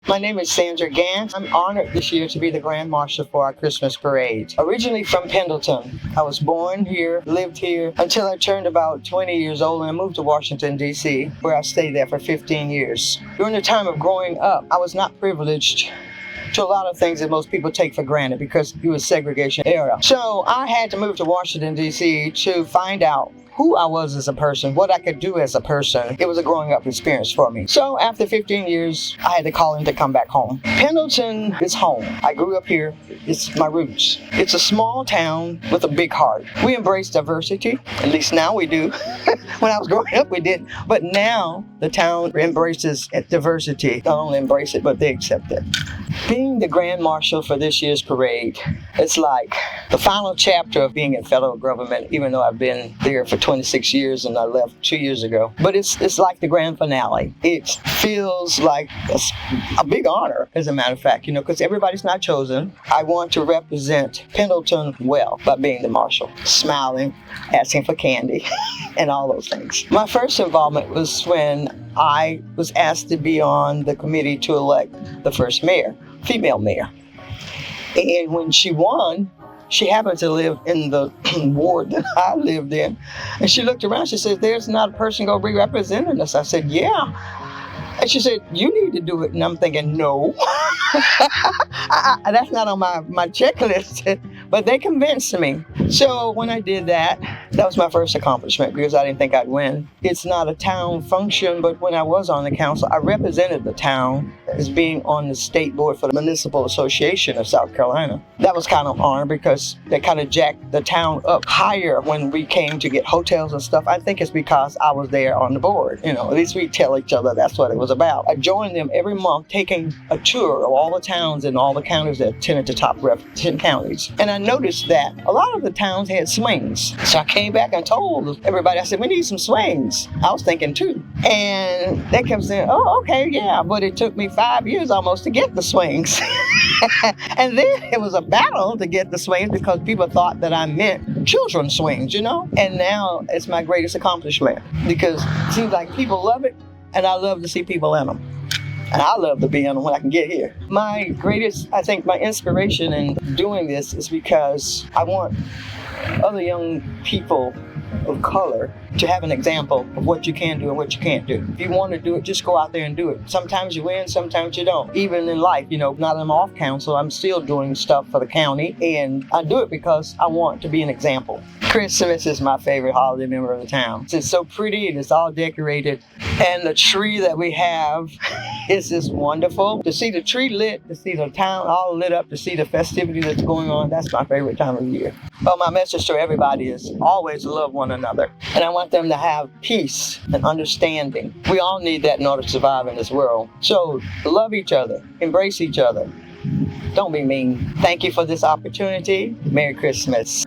My name is Sandra Gantt. I'm honored this year to be the Grand Marshal for our Christmas parade. Originally from Pendleton, I was born here, lived here until I turned about 20 years old and I moved to Washington, D.C., where I stayed there for 15 years. During the time of growing up, I was not privileged to a lot of things that most people take for granted because it was segregation era. So I had to move to Washington, D.C. to find out who I was as a person, what I could do as a person. It was a growing up experience for me. So after 15 years, I had to call in to come back home. Pendleton is home. I grew up here. It's my roots. It's a small town with a big heart. We embrace diversity. At least now we do. When I was growing up, we didn't. But now the town embraces diversity. Not only embrace it, but they accept it. Being the Grand Marshal for this year's parade, it's like the final chapter of being in federal government, even though I've been there for 26 years and I left 2 years ago. But it's like the grand finale. It feels like a big honor, as a matter of fact, because everybody's not chosen. I want to represent Pendleton well by being the Marshal, smiling, asking for candy, and all those things. My first involvement was when I was asked to be on the committee to elect the first mayor, female mayor. And when she won, she happened to live in the ward that I lived in. And she looked around, she said, "There's not a person going to be representing us." I said, "Yeah." And she said, "You need to do it." And I'm thinking, no. That's not on my checklist. But they convinced me. So when I did that, that was my first accomplishment because I didn't think I'd win. It's not a town function, but when I was on the council, I represented the town as being on the state board for the Municipal Association of South Carolina. That was kind of an honor because they kind of jacked the town up higher when we came to get hotels and stuff. I think it's because I was there on the board. At least we tell each other that's what it was about. I joined them every month taking a tour of all the towns and all the counties that tended to top 10 counties. And I noticed that a lot of the towns had swings. So I came back and told everybody, I said, "We need some swings." I was thinking too. And they kept saying, "Oh, okay, yeah." But it took me 5 years almost to get the swings. And then it was a battle to get the swings because people thought that I meant children's swings, And now it's my greatest accomplishment because it seems like people love it and I love to see people in them. And I love to be in them when I can get here. My inspiration in doing this is because I want other young people of color to have an example of what you can do and what you can't do. If you want to do it, just go out there and do it. Sometimes you win, sometimes you don't. Even in life, now that I'm off council, I'm still doing stuff for the county, and I do it because I want to be an example. Christmas is my favorite holiday member of the town. It's so pretty and it's all decorated. And the tree that we have is just wonderful. To see the tree lit, to see the town all lit up, to see the festivity that's going on, that's my favorite time of year. Well, my message to everybody is always love one another. And I want them to have peace and understanding. We all need that in order to survive in this world. So love each other, embrace each other. Don't be mean. Thank you for this opportunity. Merry Christmas.